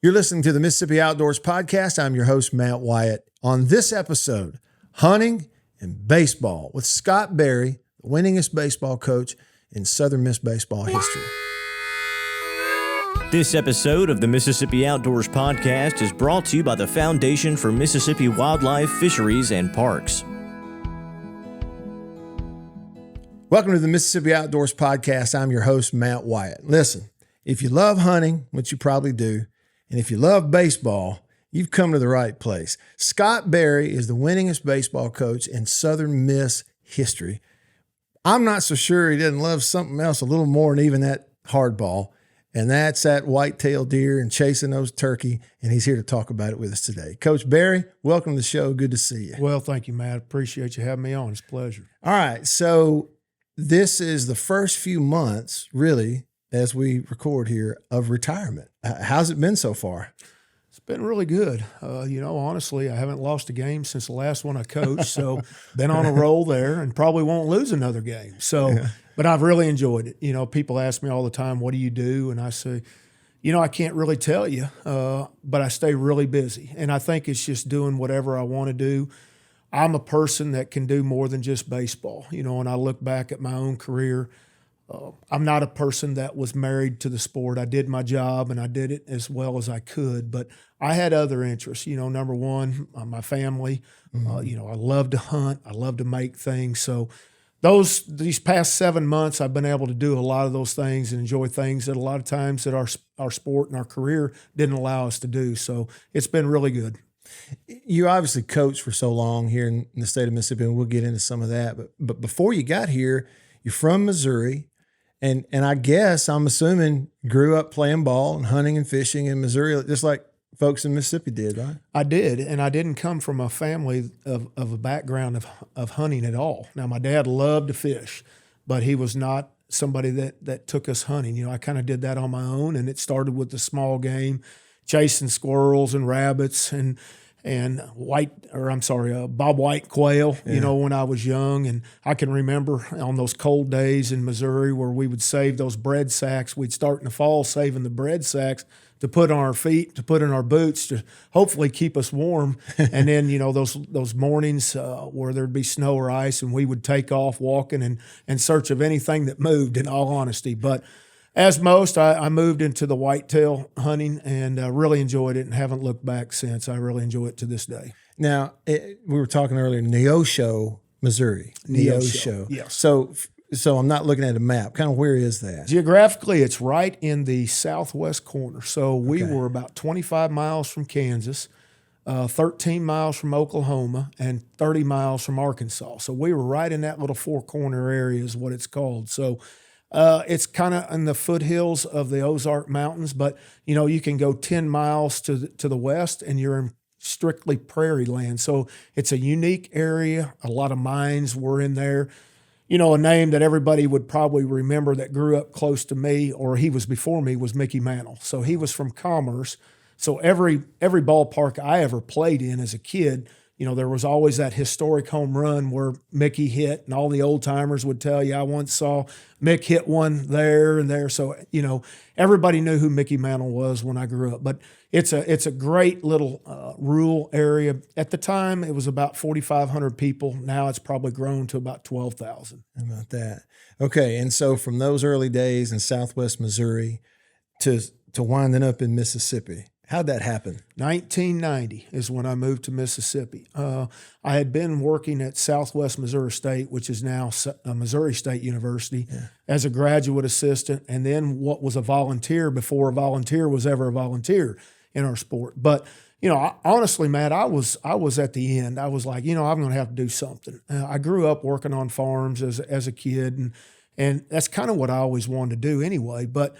You're listening to the Mississippi Outdoors Podcast. I'm your host, Matt Wyatt. On this episode, hunting and baseball with Scott Berry, the winningest baseball coach in Southern Miss baseball history. This episode of the Mississippi Outdoors Podcast is brought to you by the Foundation for Mississippi Wildlife, Fisheries, and Parks. Welcome to the Mississippi Outdoors Podcast. I'm your host, Matt Wyatt. Listen, if you love hunting, which you probably do, and if you love baseball, you've come to the right place. Scott Berry is the winningest baseball coach in Southern Miss history. I'm not so sure he doesn't love something else a little more than even that hardball, and that's that white-tailed deer and chasing those turkey, and he's here to talk about it with us today. Coach Berry, welcome to the show. Good to see you. Well, thank you, Matt. Appreciate you having me on. It's a pleasure. All right, so this is the first few months, really, as we record here, of retirement. How's it been so far? It's been really good. Honestly, I haven't lost a game since the last one I coached, so been on a roll there and probably won't lose another game. So, But I've really enjoyed it. People ask me all the time, what do you do? And I say, I can't really tell you, but I stay really busy. And I think it's just doing whatever I want to do. I'm a person that can do more than just baseball. When I look back at my own career, I'm not a person that was married to the sport. I did my job and I did it as well as I could, but I had other interests. Number one, my family. I love to hunt. I love to make things. So these past 7 months, I've been able to do a lot of those things and enjoy things that a lot of times that our sport and our career didn't allow us to do. So it's been really good. You obviously coached for so long here in the state of Mississippi, and we'll get into some of that. But before you got here, you're from Missouri. And I guess I'm assuming grew up playing ball and hunting and fishing in Missouri, just like folks in Mississippi did, right? I did, and I didn't come from a family of a background of hunting at all. Now, my dad loved to fish, but he was not somebody that took us hunting. I kind of did that on my own, and it started with the small game, chasing squirrels and rabbits and bobwhite quail, when I was young. And I can remember on those cold days in Missouri where we would save those bread sacks. We'd start in the fall saving the bread sacks to put on our feet, to put in our boots, to hopefully keep us warm. And then, those mornings where there'd be snow or ice, and we would take off walking in search of anything that moved, in all honesty. But as most, I moved into the whitetail hunting and really enjoyed it and haven't looked back since. I really enjoy it to this day. Now, we were talking earlier, Neosho, Missouri. Neosho. Yes. So I'm not looking at a map. Kind of where is that? Geographically, it's right in the southwest corner. So we were about 25 miles from Kansas, 13 miles from Oklahoma, and 30 miles from Arkansas. So we were right in that little four-corner area is what it's called. So it's kind of in the foothills of the Ozark Mountains, but you can go 10 miles to the west and you're in strictly prairie land. So it's a unique area. A lot of mines were in there. A name that everybody would probably remember that grew up close to me, or he was before me, was Mickey Mantle. So he was from Commerce. So every ballpark I ever played in as a kid, there was always that historic home run where Mickey hit, and all the old timers would tell you, I once saw Mick hit one there and there. So, everybody knew who Mickey Mantle was when I grew up. But it's a great little rural area. At the time, it was about 4,500 people. Now it's probably grown to about 12,000. How about that? Okay, and so from those early days in southwest Missouri to winding up in Mississippi, how'd that happen? 1990 is when I moved to Mississippi. I had been working at Southwest Missouri State, which is now Missouri State University, as a graduate assistant, and then what was a volunteer before a volunteer was ever a volunteer in our sport. But honestly, Matt, I was at the end. I was like, I'm going to have to do something. I grew up working on farms as a kid, and that's kind of what I always wanted to do anyway. But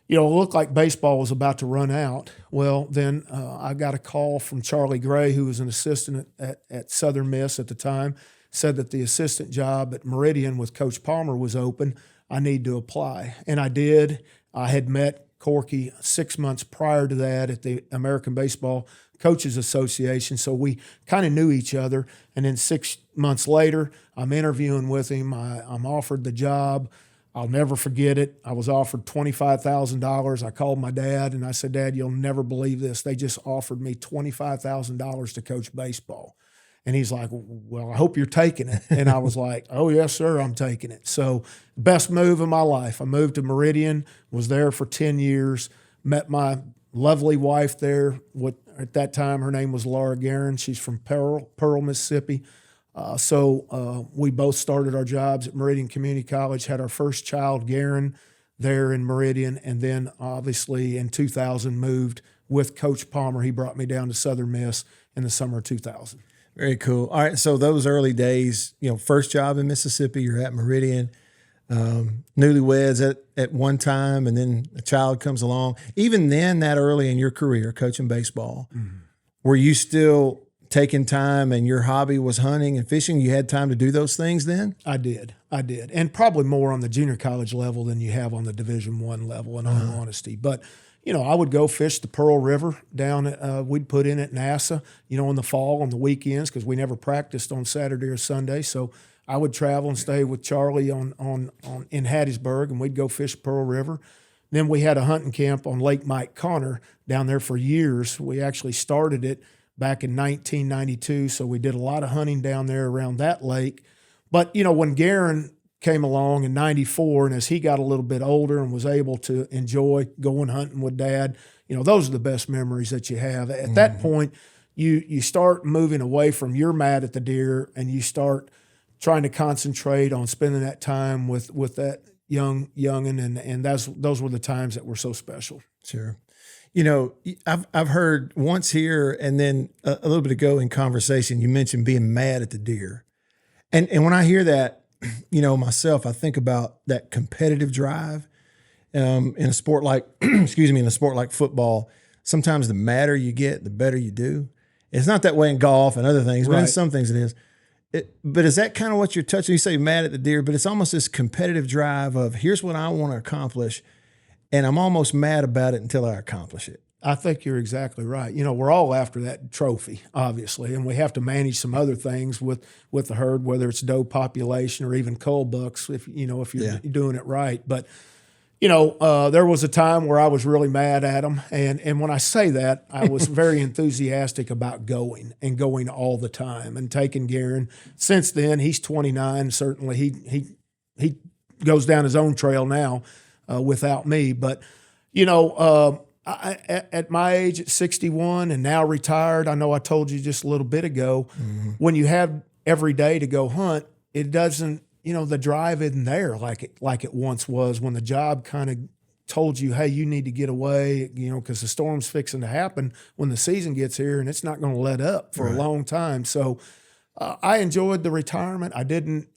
it looked like baseball was about to run out. Well, then I got a call from Charlie Gray, who was an assistant at Southern Miss at the time, said that the assistant job at Meridian with Coach Palmer was open. I need to apply. And I did. I had met Corky 6 months prior to that at the American Baseball Coaches Association, so we kind of knew each other. And then 6 months later, I'm interviewing with him. I'm offered the job. I'll never forget it. I was offered $25,000. I called my dad and I said, Dad, you'll never believe this. They just offered me $25,000 to coach baseball. And he's like, well, I hope you're taking it. And I was like, oh, yes, sir, I'm taking it. So best move of my life. I moved to Meridian, was there for 10 years, met my lovely wife there. At that time, her name was Laura Guerin. She's from Pearl, Mississippi. So we both started our jobs at Meridian Community College, had our first child, Guerin, there in Meridian, and then obviously in 2000 moved with Coach Palmer. He brought me down to Southern Miss in the summer of 2000. Very cool. All right, so those early days, first job in Mississippi, you're at Meridian, newlyweds at one time, and then a child comes along. Even then, that early in your career, coaching baseball, were you still taking time and your hobby was hunting and fishing? You had time to do those things then? I did. And probably more on the junior college level than you have on the Division I level, in all honesty. But, I would go fish the Pearl River down we'd put in at NASA, in the fall on the weekends because we never practiced on Saturday or Sunday. So I would travel and stay with Charlie in Hattisburg, and we'd go fish Pearl River. Then we had a hunting camp on Lake Mike Connor down there for years. We actually started it back in 1992, so we did a lot of hunting down there around that lake. But, when Guerin came along in 94, and as he got a little bit older and was able to enjoy going hunting with Dad, those are the best memories that you have. At that point, you start moving away from you're mad at the deer, and you start trying to concentrate on spending that time with that youngin', and those were the times that were so special. Sure. I've heard once here and then a little bit ago in conversation, you mentioned being mad at the deer. And when I hear that, myself, I think about that competitive drive in a sport like, in a sport like football. Sometimes the madder you get, the better you do. It's not that way in golf and other things, but in some things it is. But is that kind of what you're touching? You say mad at the deer, but it's almost this competitive drive of here's what I want to accomplish. And I'm almost mad about it until I accomplish it. I think you're exactly right. We're all after that trophy, obviously, and we have to manage some other things with the herd, whether it's doe population or even cull bucks, if you're doing it right. But there was a time where I was really mad at them, and when I say that, I was very enthusiastic about going all the time and taking Guerin. Since then, he's 29. Certainly, he goes down his own trail now. Without me. But, at my age, at 61 and now retired, I know I told you just a little bit ago, when you have every day to go hunt, it doesn't, the drive isn't there like it once was when the job kind of told you, hey, you need to get away, because the storm's fixing to happen when the season gets here, and it's not going to let up for a long time. So I enjoyed the retirement. I didn't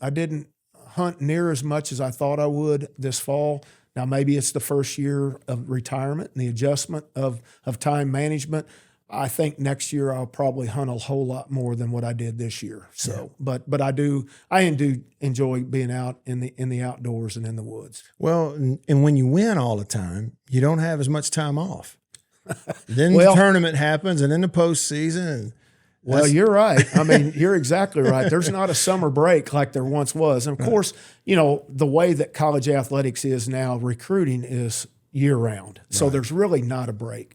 hunt near as much as I thought I would this fall. Now, maybe it's the first year of retirement and the adjustment of time management. I think next year I'll probably hunt a whole lot more than what I did this year. So, but I do enjoy being out in the outdoors and in the woods. Well, and when you win all the time, you don't have as much time off. Then the tournament happens, and then the postseason. And well, you're right. I mean, you're exactly right. There's not a summer break like there once was. And of course, the way that college athletics is now, recruiting is year round. So there's really not a break.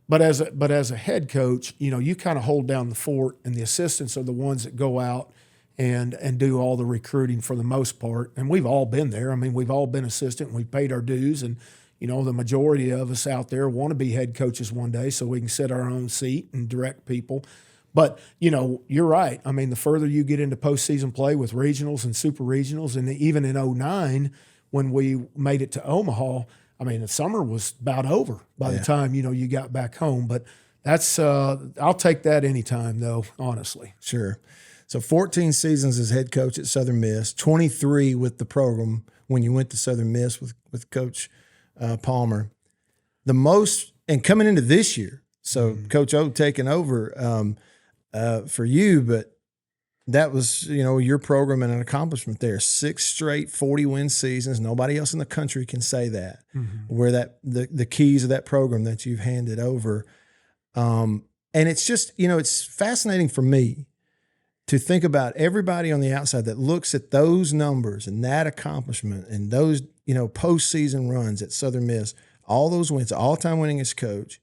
But as a head coach, you kind of hold down the fort, and the assistants are the ones that go out and do all the recruiting for the most part. And we've all been there. I mean, we've all been assistant. We've paid our dues, and the majority of us out there want to be head coaches one day so we can sit our own seat and direct people. But, you're right. I mean, the further you get into postseason play with regionals and super regionals, and even in 2009 when we made it to Omaha, I mean, the summer was about over by the time, you got back home. But that's I'll take that anytime, though, honestly. Sure. So 14 seasons as head coach at Southern Miss, 23 with the program when you went to Southern Miss with Coach Palmer. The most, and coming into this year, so Coach O taking over for you, but that was, your program and an accomplishment there. 6 straight 40-win seasons. Nobody else in the country can say that, where the keys of that program that you've handed over. And it's just, it's fascinating for me to think about everybody on the outside that looks at those numbers and that accomplishment and those postseason runs at Southern Miss, all those wins, all-time winningest coach,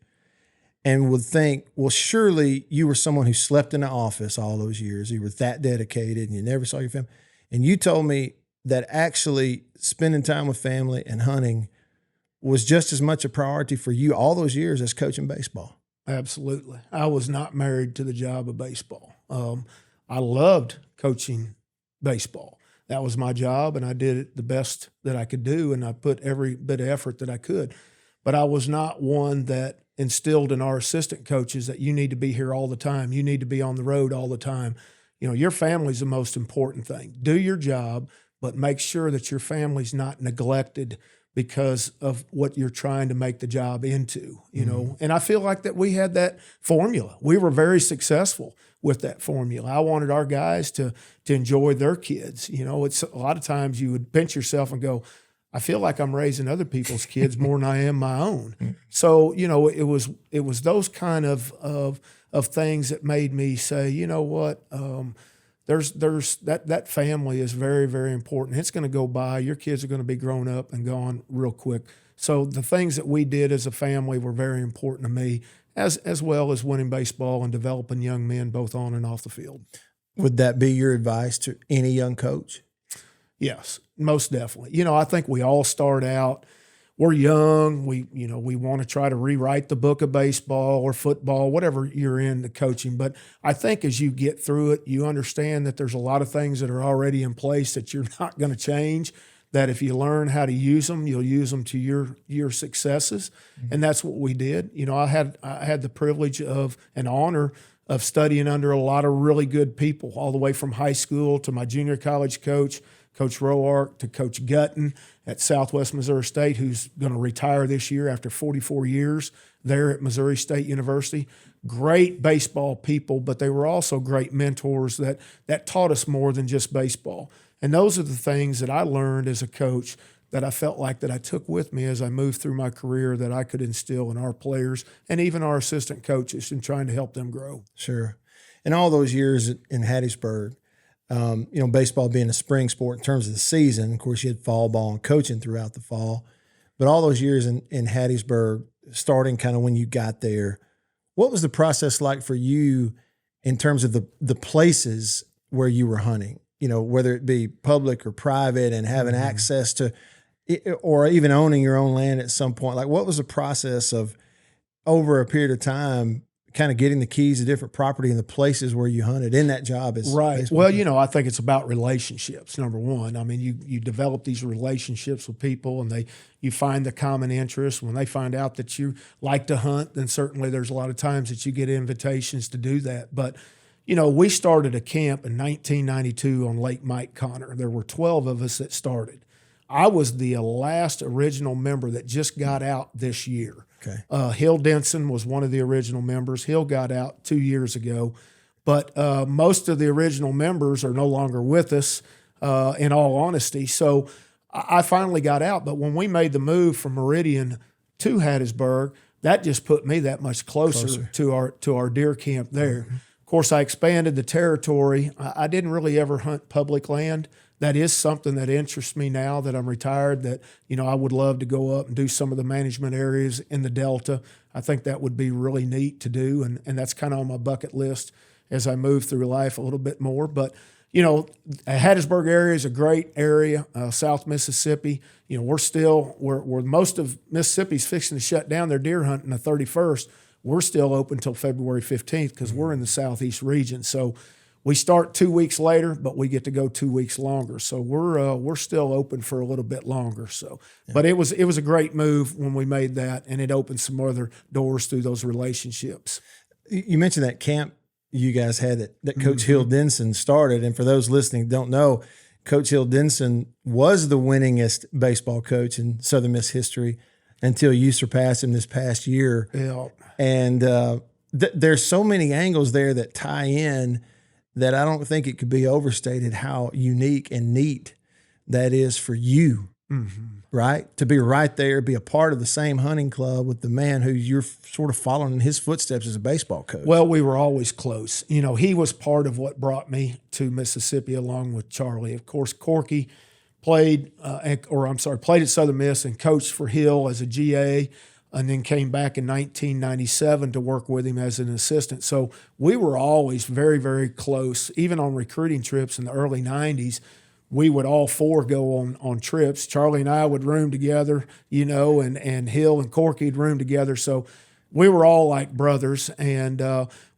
and would think, well, surely you were someone who slept in the office all those years. You were that dedicated and you never saw your family. And you told me that actually spending time with family and hunting was just as much a priority for you all those years as coaching baseball. Absolutely. I was not married to the job of baseball. I loved coaching baseball. That was my job, and I did it the best that I could do, and I put every bit of effort that I could. But I was not one that instilled in our assistant coaches that you need to be here all the time. You need to be on the road all the time. Your family's the most important thing. Do your job, but make sure that your family's not neglected because of what you're trying to make the job into, And I feel like that we had that formula. We were very successful with that formula. I wanted our guys to enjoy their kids. It's a lot of times you would pinch yourself and go, I feel like I'm raising other people's kids more than I am my own. So, it was those kind of things that made me say, you know what, there's that family is very, very important. It's going to go by. Your kids are going to be grown up and gone real quick. So the things that we did as a family were very important to me, as well as winning baseball and developing young men both on and off the field. Would that be your advice to any young coach? Yes, most definitely. I think we all start out, we're young. We want to try to rewrite the book of baseball or football, whatever you're into coaching. But I think as you get through it, you understand that there's a lot of things that are already in place that you're not going to change, that if you learn how to use them, you'll use them to your successes. And that's what we did. I had the privilege of an honor of studying under a lot of really good people, all the way from high school to my junior college coach, Coach Roark, to Coach Gutton at Southwest Missouri State, who's going to retire this year after 44 years there at Missouri State University. Great baseball people, but they were also great mentors that taught us more than just baseball. And those are the things that I learned as a coach that I felt like that I took with me as I moved through my career that I could instill in our players and even our assistant coaches in trying to help them grow. Sure. And all those years in Hattisburg, baseball being a spring sport in terms of the season, of course, you had fall ball and coaching throughout the fall. But all those years in Hattisburg, starting kind of when you got there, what was the process like for you in terms of the places where you were hunting? Whether it be public or private, and having access to, or even owning your own land at some point. Like, what was the process of, over a period of time, kind of getting the keys to different property and the places where you hunted in that job? Right. Well, I think it's about relationships, number one. I mean, you develop these relationships with people, and you find the common interest. When they find out that you like to hunt, then certainly there's a lot of times that you get invitations to do that. But, we started a camp in 1992 on Lake Mike Connor. There were 12 of us that started. I was the last original member that just got out this year. Okay. Hill Denson was one of the original members. Hill got out 2 years ago. But most of the original members are no longer with us, in all honesty. So I finally got out. But when we made the move from Meridian to Hattisburg, that just put me that much closer. to our deer camp there. Mm-hmm. Of course, I expanded the territory. I didn't really ever hunt public land. That is something that interests me now that I'm retired, that, I would love to go up and do some of the management areas in the Delta. I think that would be really neat to do, and that's kind of on my bucket list as I move through life a little bit more. But, Hattiesburg area is a great area, South Mississippi. We're most of Mississippi's fixing to shut down their deer hunting the 31st. We're still open until February 15th because we're in the southeast region. So we start 2 weeks later, but we get to go 2 weeks longer. So we're still open for a little bit longer. So, yeah. But it was a great move when we made that, and it opened some other doors through those relationships. You mentioned that camp you guys had that Coach Hill Denson started, and for those listening who don't know, Coach Hill Denson was the winningest baseball coach in Southern Miss history until you surpassed him this past year. Yeah. And there's so many angles there that tie in that I don't think it could be overstated how unique and neat that is for you, right? To be right there, be a part of the same hunting club with the man who you're sort of following in his footsteps as a baseball coach. Well, we were always close. He was part of what brought me to Mississippi along with Charlie. Of course, Corky played at Southern Miss and coached for Hill as a GA, and then came back in 1997 to work with him as an assistant. So we were always very, very close. Even on recruiting trips in the early 90s, we would all four go on trips. Charlie and I would room together, and Hill and Corky'd room together. So we were all like brothers. And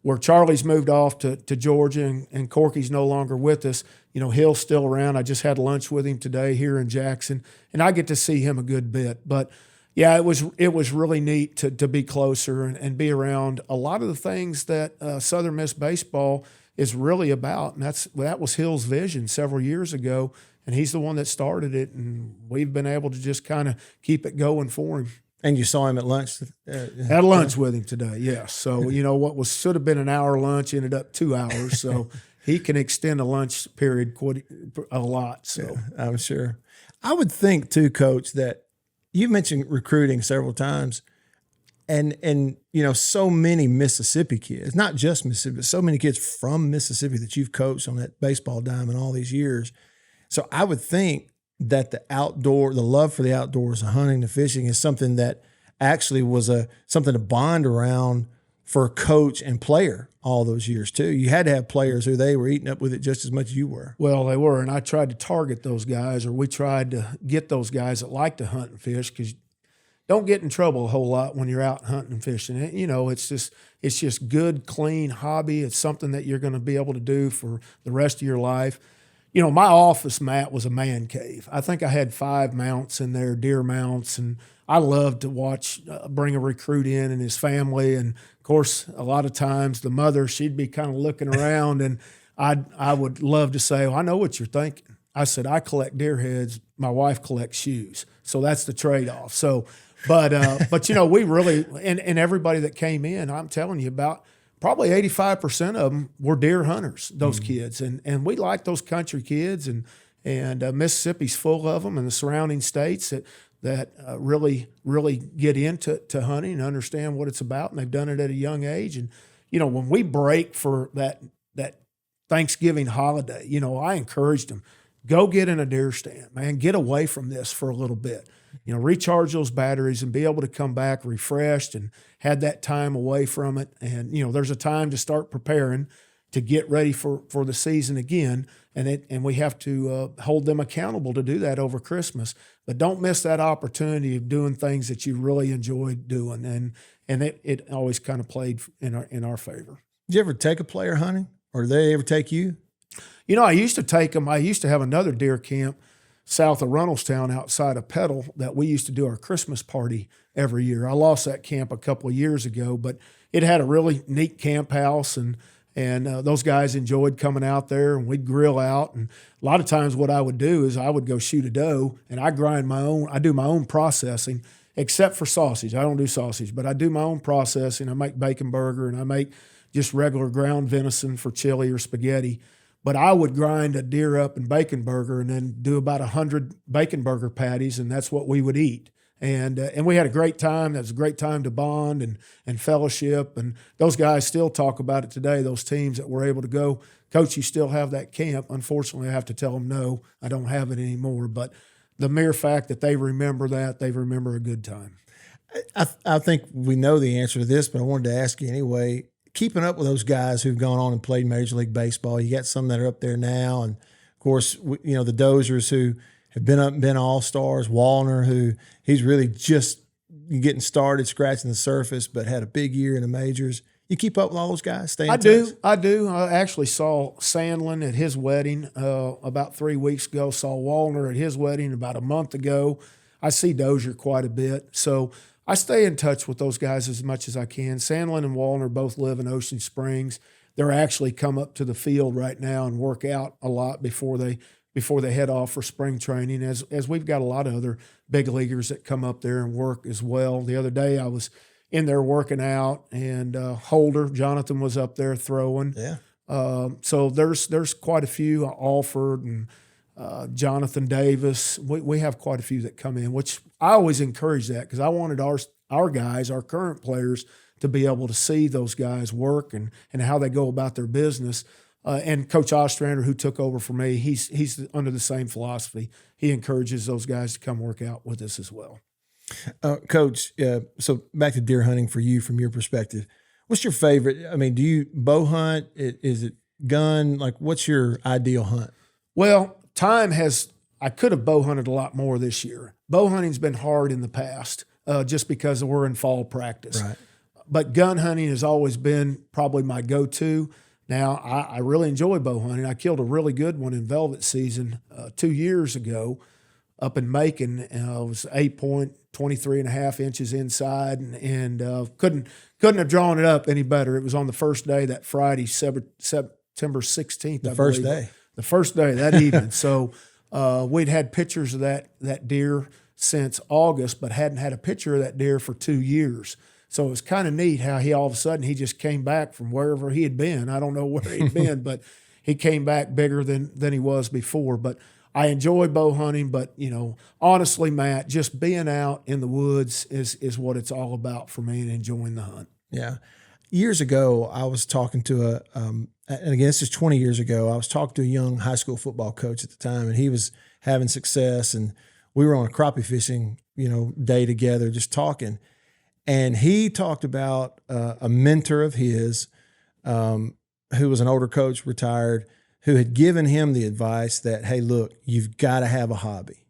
where Charlie's moved off to Georgia and Corky's no longer with us, Hill's still around. I just had lunch with him today here in Jackson, and I get to see him a good bit. But yeah, it was really neat to be closer and be around a lot of the things that Southern Miss baseball is really about. And that was Hill's vision several years ago, and he's the one that started it, and we've been able to just kind of keep it going for him. And you saw him at lunch? Had lunch with him today, yes. So, what should have been an hour lunch ended up 2 hours. So he can extend a lunch period quite a lot. So yeah, I'm sure. I would think too, Coach, that you mentioned recruiting several times, and so many Mississippi kids, not just Mississippi, but so many kids from Mississippi that you've coached on that baseball diamond all these years. So I would think that the love for the outdoors, the hunting, the fishing is something that actually was something to bond around for a coach and player all those years too. You had to have players who they were eating up with it just as much as you were. Well, they were, and I tried to target those guys, or we tried to get those guys that like to hunt and fish, because don't get in trouble a whole lot when you're out hunting and fishing. It's just good, clean hobby. It's something that you're going to be able to do for the rest of your life. My office, Matt, was a man cave. I think I had 5 mounts in there, deer mounts, and I loved to watch, bring a recruit in and his family. And of course, a lot of times the mother, she'd be kind of looking around, and I would love to say, I know what you're thinking. I said, I collect deer heads. My wife collects shoes. So that's the trade-off. So, but we really, and everybody that came in, I'm telling you, about probably 85% of them were deer hunters, those kids. And we like those country kids, and Mississippi's full of them, and the surrounding states that really, really get into hunting and understand what it's about, and they've done it at a young age. And, when we break for that Thanksgiving holiday, I encouraged them, go get in a deer stand, man, get away from this for a little bit. Recharge those batteries and be able to come back refreshed and had that time away from it. And, there's a time to start preparing to get ready for the season again. And we have to hold them accountable to do that over Christmas. But don't miss that opportunity of doing things that you really enjoyed doing. And it always kind of played in our favor. Did you ever take a player hunting, or did they ever take you? I used to take them. I used to have another deer camp south of Runnelstown outside of Petal that we used to do our Christmas party every year. I lost that camp a couple of years ago, but it had a really neat camp house, and those guys enjoyed coming out there, and we'd grill out. And a lot of times what I would do is I would go shoot a doe, and I do my own processing, except for sausage. I don't do sausage, but I do my own processing. I make bacon burger, and I make just regular ground venison for chili or spaghetti. But I would grind a deer up in bacon burger and then do about 100 bacon burger patties, and that's what we would eat. And we had a great time. That was a great time to bond and fellowship. And those guys still talk about it today, those teams that were able to go, Coach, you still have that camp. Unfortunately, I have to tell them, no, I don't have it anymore. But the mere fact that they remember a good time. I think we know the answer to this, but I wanted to ask you anyway. Keeping up with those guys who've gone on and played Major League Baseball, you got some that are up there now, and of course, the Dozers who have been all-stars. Wallner, who he's really just getting started, scratching the surface, but had a big year in the majors. You keep up with all those guys? Stay in touch? I do. I actually saw Sandlin at his wedding about 3 weeks ago. Saw Wallner at his wedding about a month ago. I see Dozer quite a bit, so I stay in touch with those guys as much as I can. Sandlin and Wallner both live in Ocean Springs. They're actually come up to the field right now and work out a lot before they head off for spring training, as we've got a lot of other big leaguers that come up there and work as well. The other day I was in there working out, and Holder, Jonathan, was up there throwing. Yeah. So there's quite a few, Alford and Jonathan Davis. We have quite a few that come in, which I always encourage that, because I wanted our guys, our current players, to be able to see those guys work and how they go about their business. And Coach Ostrander, who took over for me, he's under the same philosophy. He encourages those guys to come work out with us as well. Coach, so back to deer hunting for you from your perspective. What's your favorite? I mean, do you bow hunt? Is it gun? Like, what's your ideal hunt? Well, I could have bow hunted a lot more this year. Bow hunting's been hard in the past just because we're in fall practice. Right. But gun hunting has always been probably my go-to. Now, I really enjoy bow hunting. I killed a really good one in velvet season 2 years ago up in Macon. It was 8-point, 23.5 inches inside, and couldn't have drawn it up any better. It was on the first day, that Friday, September 16th. The first day. The first day, that evening. So we'd had pictures of that deer since August, but hadn't had a picture of that deer for 2 years. So it was kind of neat how he all of a sudden he just came back from wherever he had been. I don't know where he'd been, but he came back bigger than he was before. But I enjoy bow hunting, but honestly, Matt, just being out in the woods is what it's all about for me and enjoying the hunt. Yeah. Years ago, I was talking to and again, this is 20 years ago, I was talking to a young high school football coach at the time, and he was having success, and we were on a crappie fishing, day together, just talking. And he talked about a mentor of his who was an older coach, retired, who had given him the advice that, hey, look, you've got to have a hobby.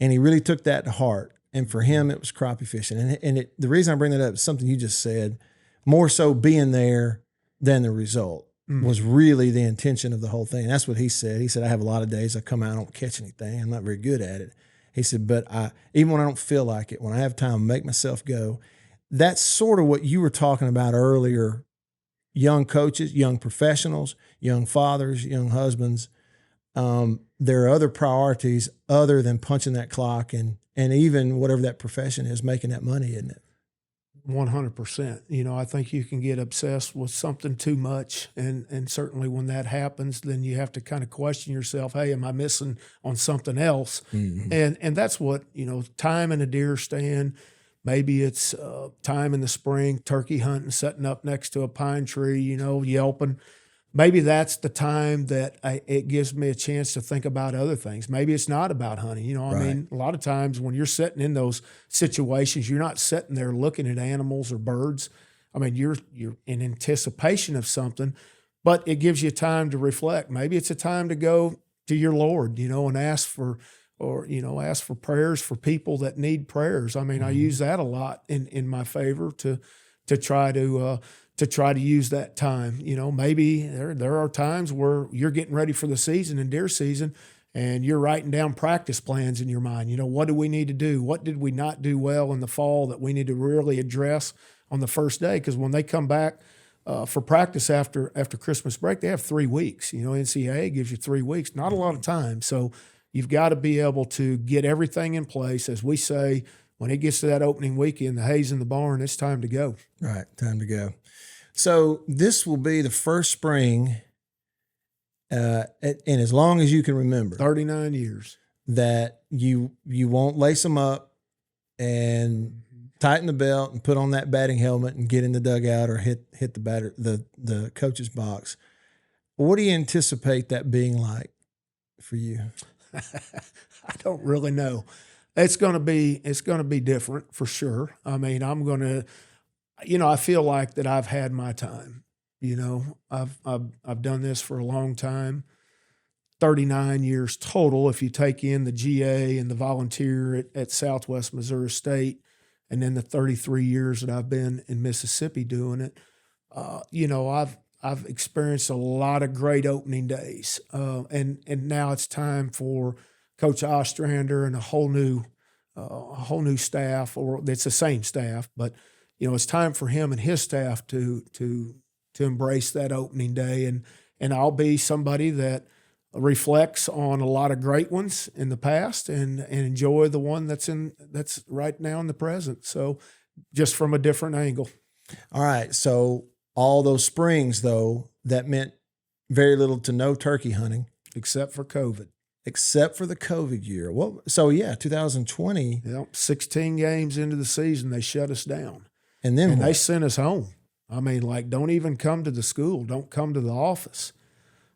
And he really took that to heart. And for him, it was crappie fishing. And the reason I bring that up is something you just said, more so being there than the result was really the intention of the whole thing. That's what he said. He said, I have a lot of days I come out, I don't catch anything. I'm not very good at it. He said, but even when I don't feel like it, when I have time, I make myself go. That's sort of what you were talking about earlier. Young coaches, young professionals, young fathers, young husbands. There are other priorities other than punching that clock and even whatever that profession is, making that money, isn't it? 100%. I think you can get obsessed with something too much. And certainly when that happens, then you have to kind of question yourself, hey, am I missing on something else? Mm-hmm. And that's what, time in a deer stand. Maybe it's time in the spring, turkey hunting, setting up next to a pine tree, yelping. Maybe that's the time that it gives me a chance to think about other things. Maybe it's not about hunting. Right. I mean, a lot of times when you're sitting in those situations, you're not sitting there looking at animals or birds. I mean, you're in anticipation of something, but it gives you time to reflect. Maybe it's a time to go to your Lord, and ask for prayers for people that need prayers. I mean, I use that a lot in my favor to try to use that time. Maybe there are times where you're getting ready for the season and deer season, and you're writing down practice plans in your mind. What do we need to do? What did we not do well in the fall that we need to really address on the first day? Because when they come back for practice after Christmas break, they have 3 weeks. NCAA gives you 3 weeks, not a lot of time. So you've got to be able to get everything in place. As we say, when it gets to that opening weekend, the hay's in the barn, it's time to go. Right, time to go. So this will be the first spring, and as long as you can remember, 39 years, that you won't lace them up and tighten the belt and put on that batting helmet and get in the dugout or hit the coach's box. What do you anticipate that being like for you? I don't really know. It's going to be different for sure. I mean, I'm going to. I feel like that I've had my time. I've done this for a long time, 39 years total. If you take in the GA and the volunteer at Southwest Missouri State, and then the 33 years that I've been in Mississippi doing it, I've experienced a lot of great opening days, and now it's time for Coach Ostrander and a whole new staff, or it's the same staff, but. It's time for him and his staff to embrace that opening day, and I'll be somebody that reflects on a lot of great ones in the past and enjoy the one that's right now in the present. So, just from a different angle. All right. So all those springs, though, that meant very little to no turkey hunting, except for COVID. Except for the COVID year. Well, so yeah, 2020. 16 games into the season, they shut us down. And then they sent us home. I mean, don't even come to the school. Don't come to the office.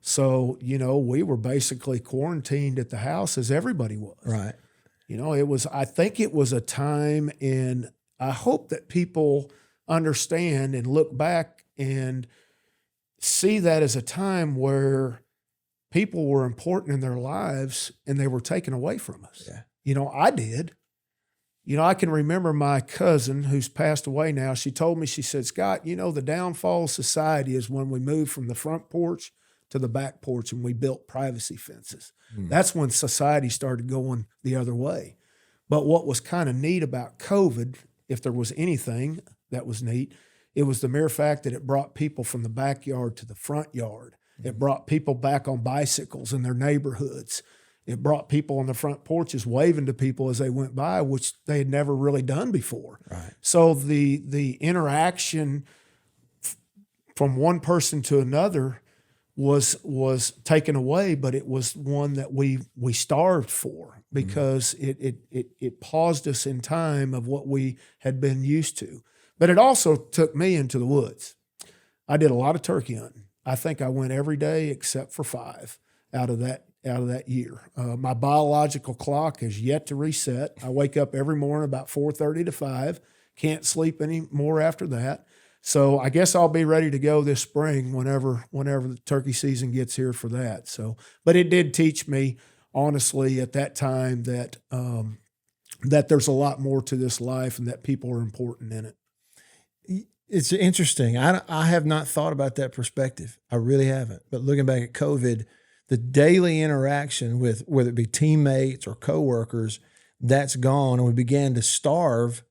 So, we were basically quarantined at the house as everybody was. Right. I think it was a time, and I hope that people understand and look back and see that as a time where people were important in their lives and they were taken away from us. Yeah. I did. I can remember my cousin who's passed away now. She told me, she said, Scott, the downfall of society is when we moved from the front porch to the back porch and we built privacy fences. That's when society started going the other way. But what was kind of neat about COVID, if there was anything that was neat, it was the mere fact that it brought people from the backyard to the front yard. It brought people back on bicycles in their neighborhoods. It brought people on the front porches waving to people as they went by, which they had never really done before. Right. So the interaction from one person to another was taken away, but it was one that we starved for because it paused us in time of what we had been used to. But it also took me into the woods. I did a lot of turkey hunting. I think I went every day except for 5 out of that year. My biological clock is yet to reset. I wake up every morning about 4:30 to 5. Can't sleep any more after that. So I guess I'll be ready to go this spring whenever the turkey season gets here for that. So, but it did teach me, honestly, at that time that that there's a lot more to this life and that people are important in it. It's interesting. I have not thought about that perspective. I really haven't. But looking back at COVID, the daily interaction with whether it be teammates or coworkers, that's gone, and we began to starve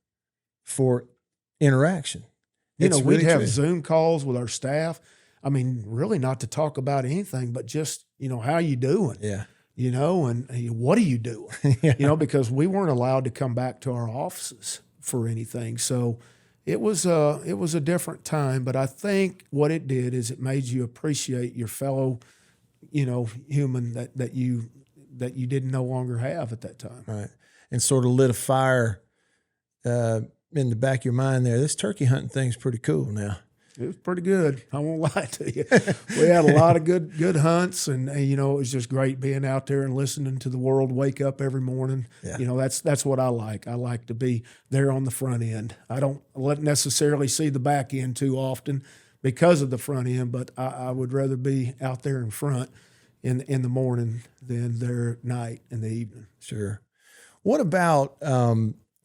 for interaction. We'd have Zoom calls with our staff. I mean, really not to talk about anything, but just, how you doing? Yeah. And what are you doing? Yeah. Because we weren't allowed to come back to our offices for anything. So it was a different time, but I think what it did is it made you appreciate your fellow, human that you didn't no longer have at that time. Right. And sort of lit a fire in the back of your mind there. This turkey hunting thing's pretty cool now. It was pretty good. I won't lie to you. We had a lot of good hunts, and it was just great being out there and listening to the world wake up every morning. Yeah. That's what I like. I like to be there on the front end. I don't necessarily see the back end too often because of the front end, but I would rather be out there in front in the morning than there at night in the evening. Sure. What about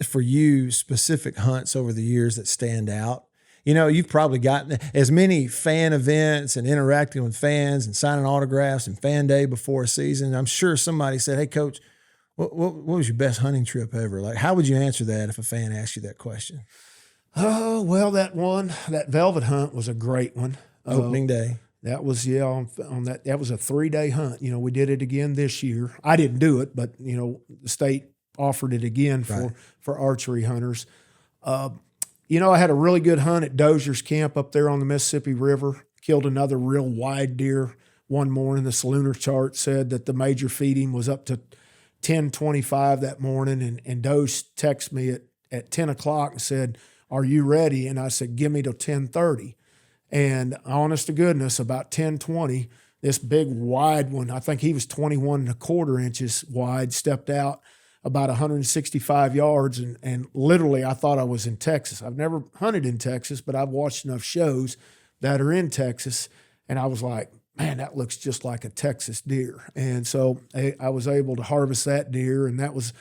for you specific hunts over the years that stand out? You've probably gotten as many fan events and interacting with fans and signing autographs and fan day before a season. I'm sure somebody said, "Hey, Coach, what was your best hunting trip ever?" Like, how would you answer that if a fan asked you that question? Oh, well, that velvet hunt was a great one. Opening day. That was, on that. That was a 3-day hunt. We did it again this year. I didn't do it, but the state offered it again for archery hunters. I had a really good hunt at Dozer's camp up there on the Mississippi River. Killed another real wide deer one morning. The Salooner chart said that the major feeding was up to 10:25 that morning, and Doze texted me at 10 o'clock and said, "Are you ready?" And I said, "Give me till 10:30." And honest to goodness, about 10:20, this big wide one, I think he was 21.25 inches wide, stepped out about 165 yards. And literally, I thought I was in Texas. I've never hunted in Texas, but I've watched enough shows that are in Texas. And I was like, man, that looks just like a Texas deer. And so I was able to harvest that deer. And that was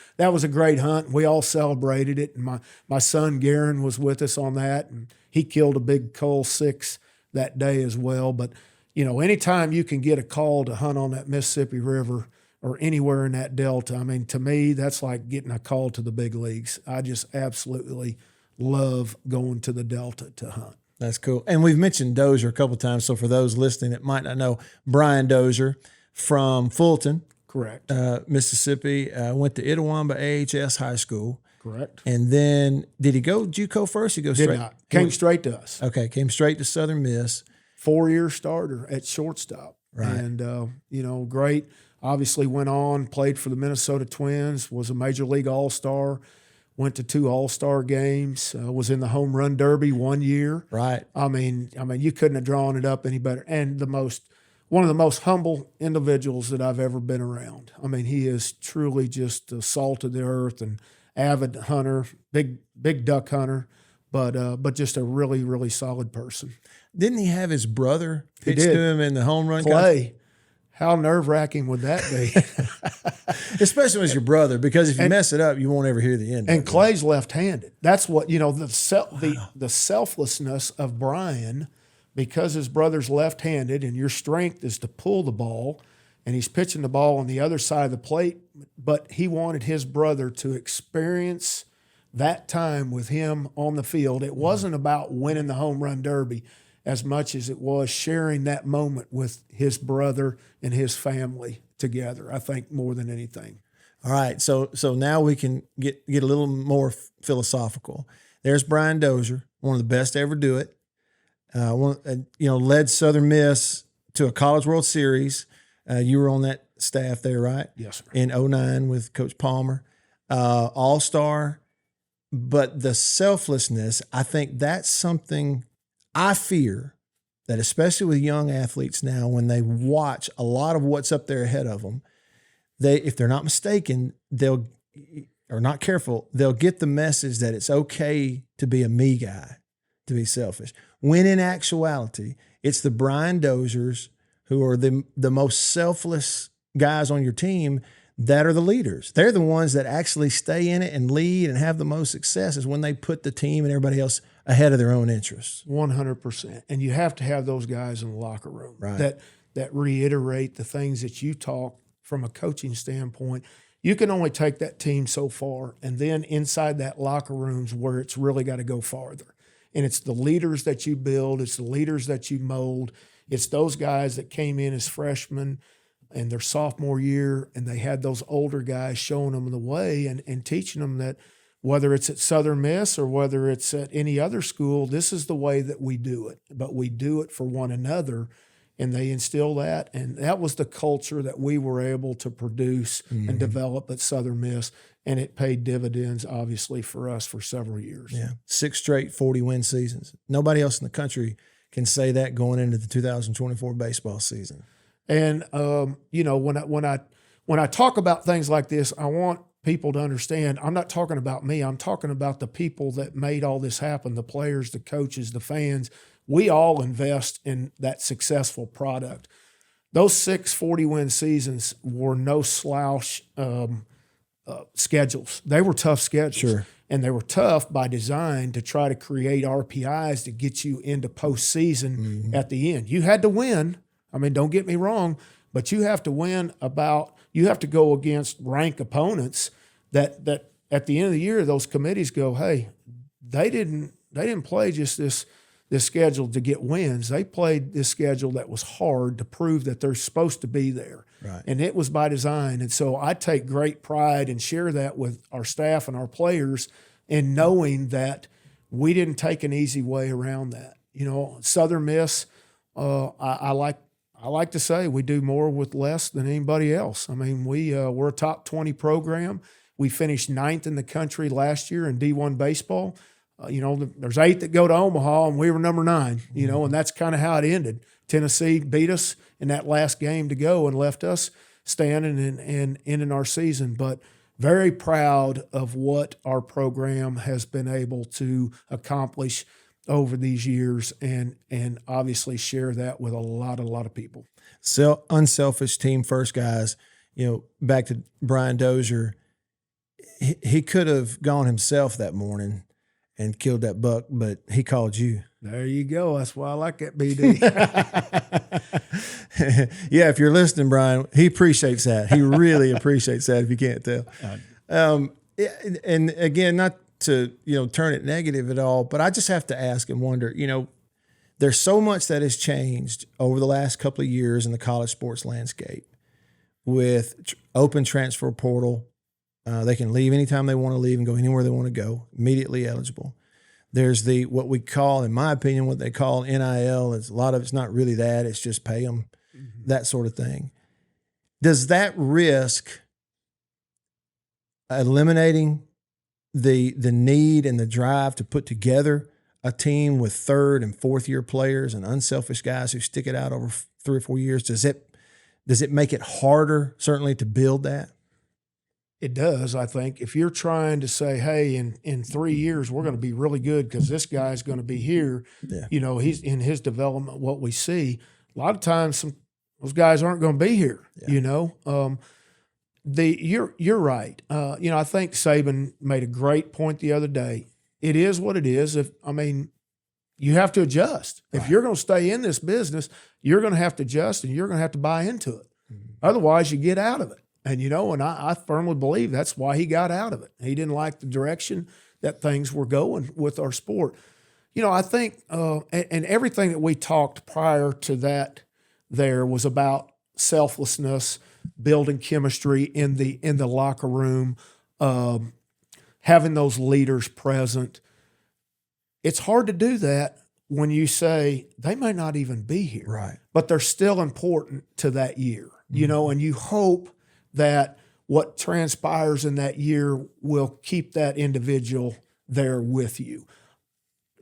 a great hunt. We all celebrated it. And my son, Garen, was with us on that. And he killed a big cull 6 that day as well. But, anytime you can get a call to hunt on that Mississippi River or anywhere in that delta, I mean, to me, that's like getting a call to the big leagues. I just absolutely love going to the delta to hunt. That's cool. And we've mentioned Dozer a couple of times. So for those listening that might not know, Brian Dozer from Fulton, correct, Mississippi, went to Itawamba AHS High School. Correct. And then did he go JUCO first? He goes straight. Did not. Came straight to us. Okay, came straight to Southern Miss. 4-year starter at shortstop. Right. And great. Obviously went on, played for the Minnesota Twins, was a Major League All-Star, went to 2 All-Star games, was in the Home Run Derby one year. Right. I mean, you couldn't have drawn it up any better. And the most one of the most humble individuals that I've ever been around. I mean, he is truly just the salt of the earth and avid hunter, big duck hunter, but just a really, really solid person. Didn't he have his brother pitch did. to him in the home run Clay. How nerve-wracking would that be? Especially when it's your brother, because if you mess it up, you won't ever hear the end. And Clay's left-handed. That's what, the selflessness of Brian, because his brother's left-handed and your strength is to pull the ball, and he's pitching the ball on the other side of the plate, but he wanted his brother to experience that time with him on the field. It wasn't about winning the home run derby as much as it was sharing that moment with his brother and his family together, I think, more than anything. All right, so now we can get a little more philosophical. There's Brian Dozer, one of the best to ever do it. Led Southern Miss to a College World Series. You were on that staff there, right? Yes, sir. In 2009 with Coach Palmer. All-star. But the selflessness, I think that's something I fear that, especially with young athletes now, when they watch a lot of what's up there ahead of them, if they're not mistaken, they'll get the message that it's okay to be a me guy, to be selfish. When in actuality, it's the Brian Dozers who are the most selfless guys on your team that are the leaders. They're the ones that actually stay in it and lead and have the most success, is when they put the team and everybody else ahead of their own interests. 100%. And you have to have those guys in the locker room right. that reiterate the things that you talk from a coaching standpoint. You can only take that team so far, and then inside that locker room's where it's really got to go farther. And it's the leaders that you build. It's the leaders that you mold. It's those guys that came in as freshmen in their sophomore year, and they had those older guys showing them the way and teaching them that whether it's at Southern Miss or whether it's at any other school, this is the way that we do it. But we do it for one another, and they instill that. And that was the culture that we were able to produce and develop at Southern Miss, and it paid dividends, obviously, for us for several years. Yeah, 6 straight 40-win seasons. Nobody else in the country can say that going into the 2024 baseball season. And when I talk about things like this, I want people to understand I'm not talking about me. I'm talking about the people that made all this happen, the players, the coaches, the fans. We all invest in that successful product. Those 6 40-win seasons were no slouch schedules. They were tough schedules. Sure. And they were tough by design to try to create RPIs to get you into postseason at the end. You had to win. I mean, don't get me wrong, but you have to win you have to go against rank opponents that at the end of the year, those committees go, hey, they didn't play just this schedule to get wins. They played this schedule that was hard to prove that they're supposed to be there. Right. And it was by design. And so I take great pride and share that with our staff and our players in knowing that we didn't take an easy way around that. Southern Miss, I like to say we do more with less than anybody else. I mean, we're a top 20 program. We finished 9th in the country last year in D1 baseball. There's 8 that go to Omaha, and we were number 9, and that's kind of how it ended. Tennessee beat us in that last game to go and left us standing and ending our season. But very proud of what our program has been able to accomplish over these years, and obviously share that with a lot of people. Unselfish, team first guys. Back to Brian Dozer, he could have gone himself that morning and killed that buck, but he called you. There you go. That's why I like that, BD. Yeah, if you're listening, Brian, he appreciates that. He really appreciates that, if you can't tell. And again, not to turn it negative at all, but I just have to ask and wonder, there's so much that has changed over the last couple of years in the college sports landscape with open transfer portal. They can leave anytime they want to leave and go anywhere they want to go, immediately eligible. There's what we call, in my opinion, what they call NIL. A lot of it's not really that. It's just pay them, that sort of thing. Does that risk eliminating the need and the drive to put together a team with third and fourth year players and unselfish guys who stick it out over 3 or 4 years, does it make it harder, certainly, to build that? It does, I think. If you're trying to say, hey, in 3 years, we're going to be really good because this guy's going to be here, he's in his development, what we see, a lot of times those guys aren't going to be here, You're right. I think Saban made a great point the other day. It is what it is. You have to adjust. Right. If you're going to stay in this business, you're going to have to adjust and you're going to have to buy into it. Mm-hmm. Otherwise, you get out of it. And, I firmly believe that's why he got out of it. He didn't like the direction that things were going with our sport. I think, and everything that we talked prior to that there was about selflessness, building chemistry in the locker room, having those leaders present. It's hard to do that when you say they may not even be here, right? But they're still important to that year, and you hope that what transpires in that year will keep that individual there with you.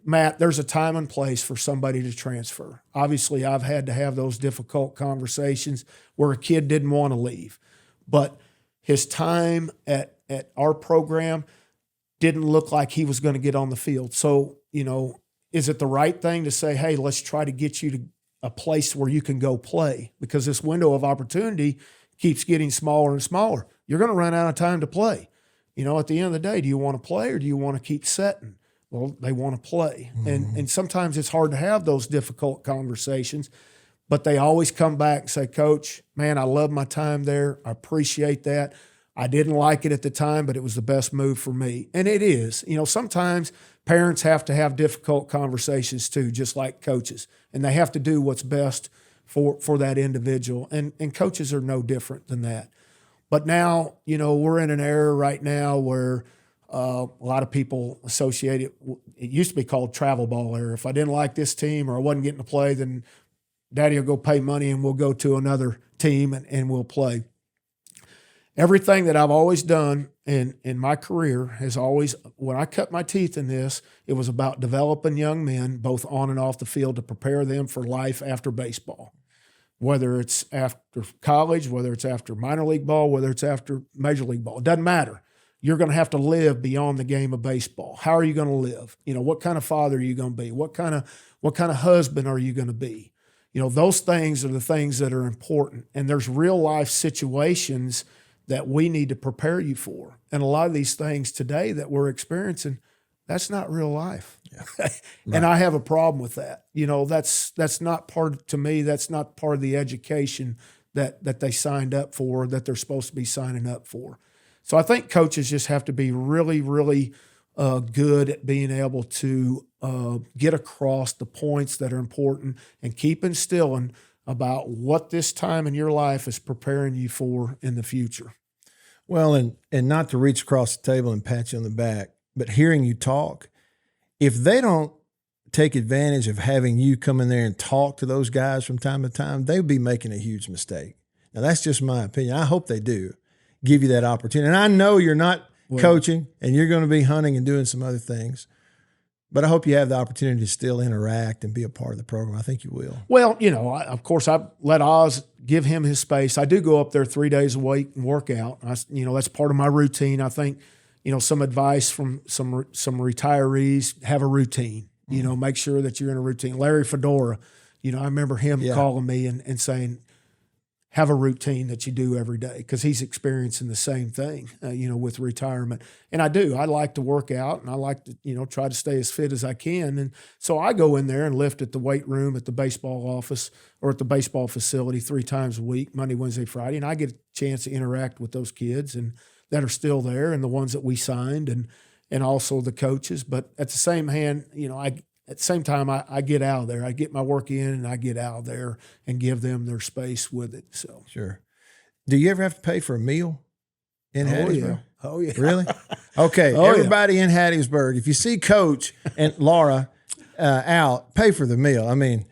Matt, there's a time and place for somebody to transfer. Obviously, I've had to have those difficult conversations where a kid didn't want to leave, but his time at our program didn't look like he was going to get on the field. So, is it the right thing to say, hey, let's try to get you to a place where you can go play? Because this window of opportunity keeps getting smaller and smaller. You're going to run out of time to play. At the end of the day, do you want to play or do you want to keep setting? Well, they want to play. Mm-hmm. And sometimes it's hard to have those difficult conversations, but they always come back and say, Coach, man, I love my time there. I appreciate that. I didn't like it at the time, but it was the best move for me. And it is. Sometimes parents have to have difficult conversations too, just like coaches, and they have to do what's best for that individual. And coaches are no different than that. But now, we're in an era right now where a lot of people associate it. It used to be called travel ball era. If I didn't like this team or I wasn't getting to play, then Daddy will go pay money and we'll go to another team and we'll play. Everything that I've always done in my career has always, when I cut my teeth in this, it was about developing young men, both on and off the field, to prepare them for life after baseball. Whether it's after college, whether it's after minor league ball, whether it's after major league ball, it doesn't matter. You're going to have to live beyond the game of baseball. How are you going to live? What kind of father are you going to be? What kind of husband are you going to be? Those things are the things that are important. And there's real life situations that we need to prepare you for. And a lot of these things today that we're experiencing, that's not real life. Yeah. Right. And I have a problem with that. That's not to me, that's not part of the education that they signed up for, that they're supposed to be signing up for. So I think coaches just have to be really, really good at being able to get across the points that are important and keep instilling about what this time in your life is preparing you for in the future. Well, and not to reach across the table and pat you on the back, but hearing you talk, if they don't take advantage of having you come in there and talk to those guys from time to time, they would be making a huge mistake. Now, that's just my opinion. I hope they do give you that opportunity. And I know you're not coaching and you're going to be hunting and doing some other things, but I hope you have the opportunity to still interact and be a part of the program. I think you will. Well, of course, I let Oz give him his space. I do go up there 3 days a week and work out. That's part of my routine. I think, some advice from some retirees: have a routine. Make sure that you're in a routine. Larry Fedora, I remember him calling me and saying, have a routine that you do every day, because he's experiencing the same thing, with retirement. And I do. I like to work out, and I like to, try to stay as fit as I can. And so I go in there and lift at the weight room at the baseball office or at the baseball facility 3 times a week, Monday, Wednesday, Friday. And I get a chance to interact with those kids and that are still there, and the ones that we signed, and also the coaches. But at the same hand, at the same time, I get out of there. I get my work in and I get out of there and give them their space with it. So sure. Do you ever have to pay for a meal in Hattisburg? Oh, yeah. Really? Okay. Everybody in Hattisburg, if you see Coach and Laura out, pay for the meal. I mean,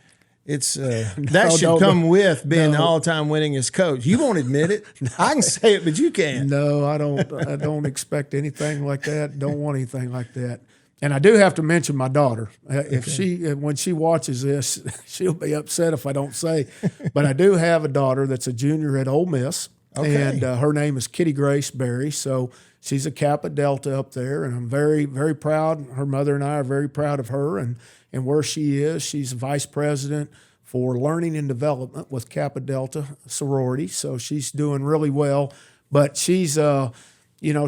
it's that should come with being the all-time winningest coach. You won't admit it. I can say it, but you can't. No, I don't. I don't expect anything like that. Don't want anything like that. And I do have to mention my daughter. When she watches this, she'll be upset if I don't say. But I do have a daughter that's a junior at Ole Miss, and her name is Kitty Grace Berry. So she's a Kappa Delta up there, and I'm very, very proud. Her mother and I are very proud of her and where she is. She's vice president for learning and development with Kappa Delta sorority. So she's doing really well. But she's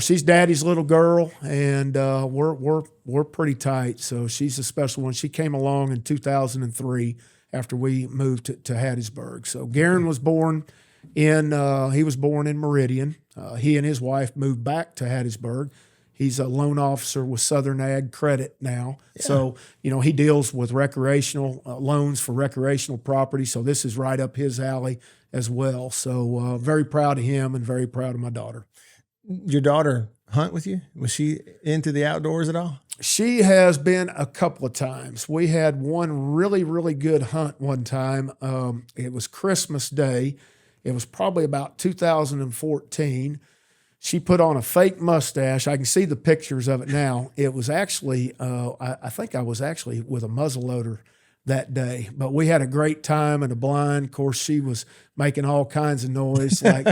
she's daddy's little girl, and we're pretty tight. So she's a special one. She came along in 2003 after we moved to Hattisburg. So Garen was born in Meridian. He and his wife moved back to Hattisburg. He's a loan officer with Southern Ag Credit now. Yeah. So, he deals with recreational loans for recreational property. So this is right up his alley as well. So very proud of him and very proud of my daughter. Your daughter hunt with you? Was she into the outdoors at all? She has been a couple of times. We had one really, really good hunt one time. It was Christmas Day. It was probably about 2014. She put on a fake mustache. I can see the pictures of it now. It was actually, I think I was actually with a muzzleloader that day, but we had a great time in a blind. Of course, she was making all kinds of noise like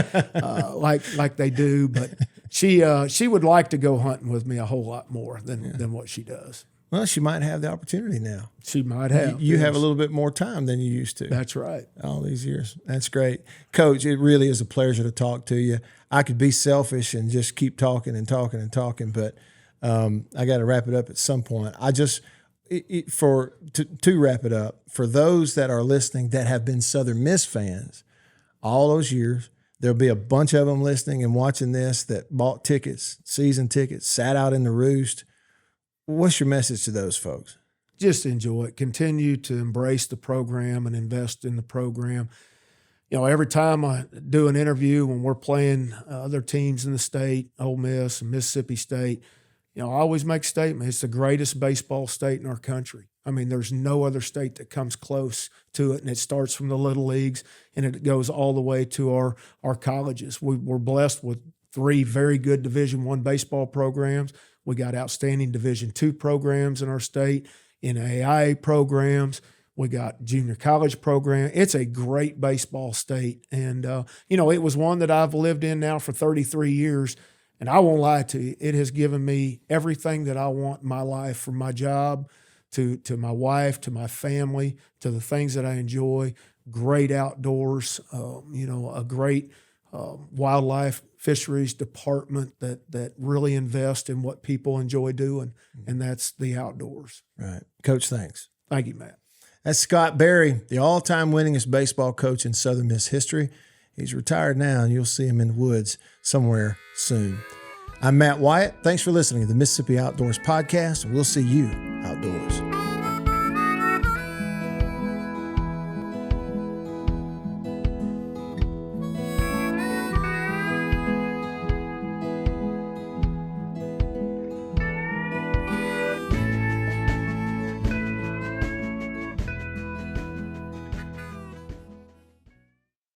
they do, but she would like to go hunting with me a whole lot more than what she does. Well, she might have the opportunity now. She might have. You have a little bit more time than you used to. That's right. All these years. That's great. Coach, it really is a pleasure to talk to you. I could be selfish and just keep talking and talking and talking, but I got to wrap it up at some point. To wrap it up, for those that are listening that have been Southern Miss fans all those years, there'll be a bunch of them listening and watching this that bought tickets, season tickets, sat out in the roost. What's your message to those folks? Just enjoy it. Continue to embrace the program and invest in the program. Every time I do an interview when we're playing other teams in the state, Ole Miss and Mississippi State, I always make a statement. It's the greatest baseball state in our country. I mean, there's no other state that comes close to it, and it starts from the little leagues, and it goes all the way to our colleges. We're blessed with 3 very good Division I baseball programs. We got outstanding Division II programs in our state, NAIA programs. We got junior college program. It's a great baseball state, and it was one that I've lived in now for 33 years. And I won't lie to you, it has given me everything that I want in my life, from my job to my wife, to my family, to the things that I enjoy. Great outdoors, a great wildlife fisheries department that really invest in what people enjoy doing, and that's the outdoors. Right. Coach, thanks. Thank you, Matt. That's Scott Berry, the all-time winningest baseball coach in Southern Miss history. He's retired now, and you'll see him in the woods somewhere soon. I'm Matt Wyatt. Thanks for listening to the Mississippi Outdoors Podcast, and we'll see you outdoors.